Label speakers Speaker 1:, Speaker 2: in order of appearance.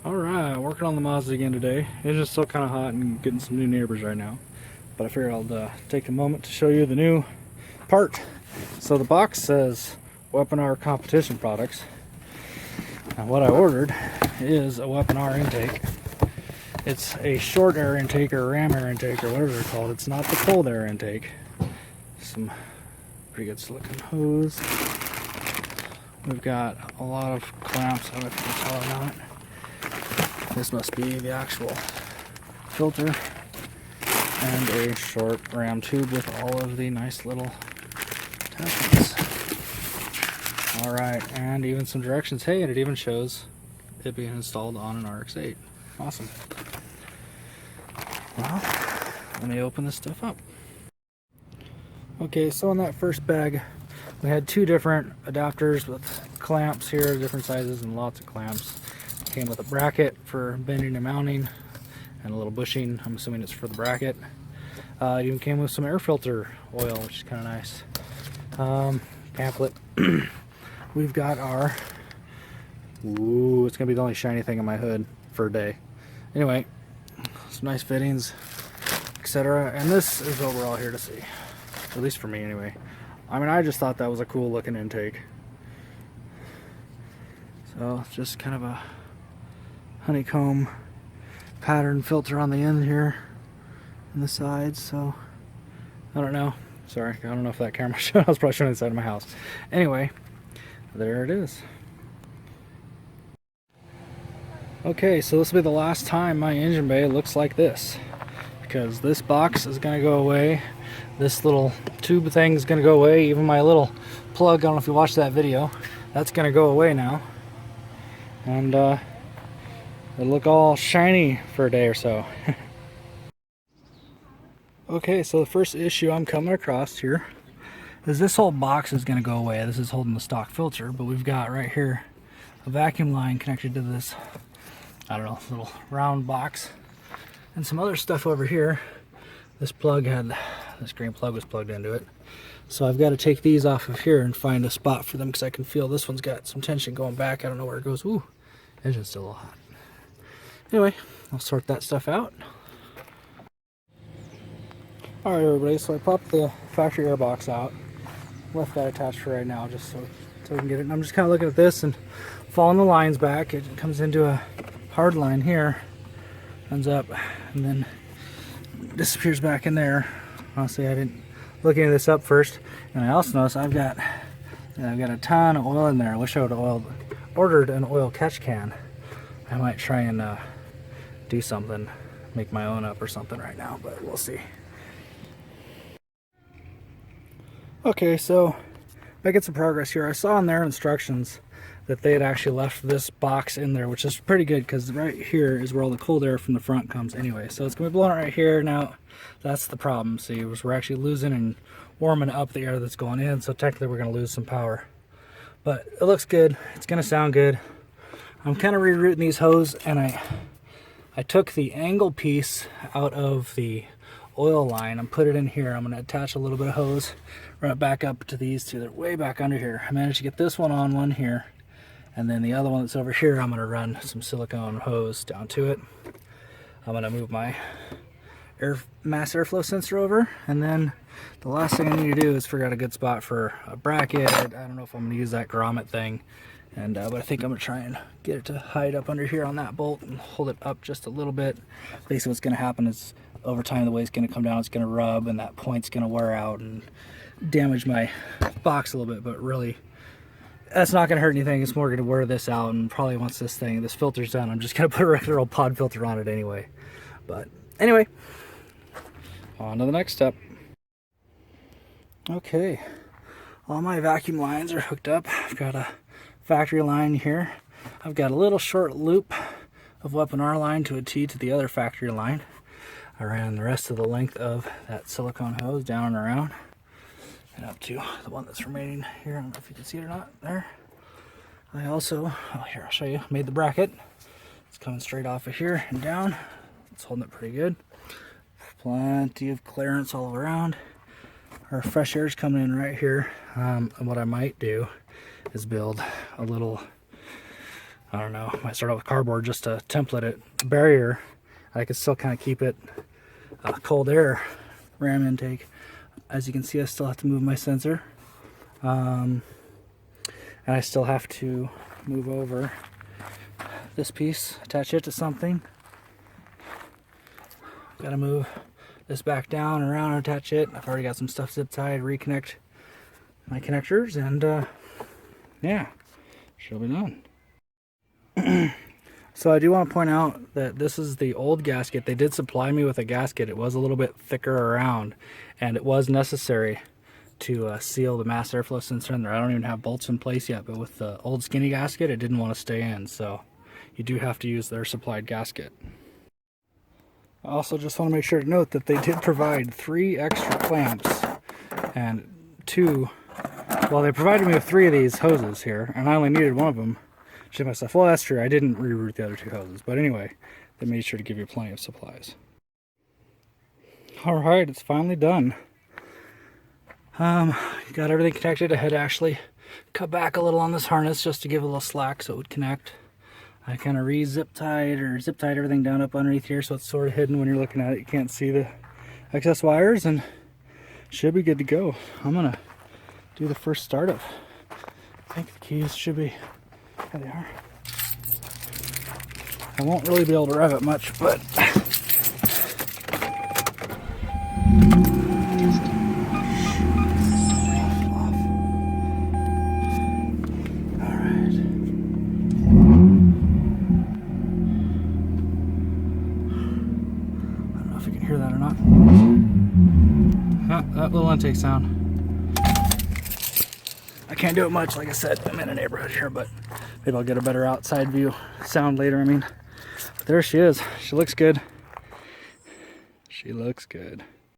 Speaker 1: Alright, working on the Mazda again today. Engine's still kind of hot and getting some new neighbors right now. But I figured I'll take a moment to show you the new part. So the box says Weaponar Competition Products. And what I ordered is a Weaponar intake. It's a short air intake or ram air intake or whatever they're called. It's not the cold air intake. Some pretty good silicone hose. We've got a lot of clamps. I don't know if you can tell or not. This must be the actual filter, and a short ram tube with all of the nice little attachments. Alright, and even some directions. Hey, and it even shows it being installed on an RX-8. Awesome. Well, let me open this stuff up. Okay, so in that first bag, we had two different adapters with clamps here, different sizes and lots of clamps. Came with a bracket for bending and mounting and a little bushing. I'm assuming it's for the bracket. It even came with some air filter oil, which is kind of nice. Pamphlet. We've got our, it's gonna be the only shiny thing in my hood for a day. Anyway, some nice fittings, etc. And this is what we're all here to see, at least for me anyway. I mean, I just thought that was a cool looking intake. So it's just kind of a honeycomb pattern filter on the end here and the sides. So I don't know, sorry, I don't know if that camera showed. I was probably showing inside of my house. Anyway, there it is. Okay, so this will be the last time my engine bay looks like this, because this box is going to go away. This little tube thing is going to go away. Even my little plug, I don't know if you watched that video, that's going to go away now. And it'll look all shiny for a day or so. Okay, so the first issue I'm coming across here is this whole box is going to go away. This is holding the stock filter, but we've got right here a vacuum line connected to this, I don't know, little round box, and some other stuff over here. This green plug was plugged into it. So I've got to take these off of here and find a spot for them, because I can feel this one's got some tension going back. I don't know where it goes. Ooh, engine's still a little hot. Anyway, I'll sort that stuff out. Alright everybody, so I popped the factory air box out. Left that attached for right now just so we can get it. And I'm just kind of looking at this and following the lines back. It comes into a hard line here, runs up, and then disappears back in there. Honestly, I didn't look into this up first. And I also noticed I've got a ton of oil in there. I wish I would have ordered an oil catch can. I might try and do something, make my own up or something right now, but we'll see. Okay, so making some progress here. I saw in their instructions that they had actually left this box in there, which is pretty good, because right here is where all the cold air from the front comes anyway. So it's going to be blowing right here. Now, that's the problem. See, we're actually losing and warming up the air that's going in, so technically we're going to lose some power. But it looks good. It's going to sound good. I'm kind of rerouting these hoses, and I took the angle piece out of the oil line and put it in here. I'm going to attach a little bit of hose, run it back up to these two. They're way back under here. I managed to get this one here, and then the other one that's over here, I'm going to run some silicone hose down to it. I'm going to move my mass airflow sensor over, and then the last thing I need to do is figure out a good spot for a bracket. I don't know if I'm going to use that grommet thing, and but I think I'm going to try and get it to hide up under here on that bolt and hold it up just a little bit. Basically what's going to happen is over time the way it's going to come down, it's going to rub, and that point's going to wear out and damage my box a little bit. But really, that's not going to hurt anything. It's more going to wear this out, and probably once this filter's done, I'm just going to put a regular old pod filter on it anyway. But anyway, on to the next step. Okay, all my vacuum lines are hooked up. I've got a factory line here. I've got a little short loop of Weaponar line to a T to the other factory line. I ran the rest of the length of that silicone hose down and around and up to the one that's remaining here. I don't know if you can see it or not. There. I also, here, I'll show you, made the bracket. It's coming straight off of here and down. It's holding it pretty good. Plenty of clearance all around. Our fresh air is coming in right here. And what I might do is build a little I don't know, might start out with cardboard just to template it. Barrier, I could still kind of keep it cold air ram intake. As you can see, I still have to move my sensor. And I still have to move over this piece, attach it to something. Gotta move this back down and around and attach it. I've already got some stuff zip tied, reconnect my connectors, and yeah, she'll be done. So I do want to point out that this is the old gasket. They did supply me with a gasket. It was a little bit thicker around, and it was necessary to seal the mass airflow sensor in there. I don't even have bolts in place yet, but with the old skinny gasket, it didn't want to stay in, so you do have to use their supplied gasket. I also just want to make sure to note that they did provide 3 extra clamps and 2, well, they provided me with 3 of these hoses here, and I only needed 1 of them. Ship my stuff. Well, that's true. I didn't reroute the other 2 hoses, but anyway, they made sure to give you plenty of supplies. Alright, it's finally done. Got everything connected. I had to actually cut back a little on this harness just to give a little slack so it would connect. I kind of zip tied everything down up underneath here so it's sort of hidden when you're looking at it. You can't see the excess wires, and should be good to go. I'm gonna do the first startup. I think the keys should be, there they are. I won't really be able to rev it much, but hear that or not. That little intake sound. I can't do it much, like I said. I'm in a neighborhood here, but maybe I'll get a better outside view sound later. I mean, but there she is. She looks good. She looks good.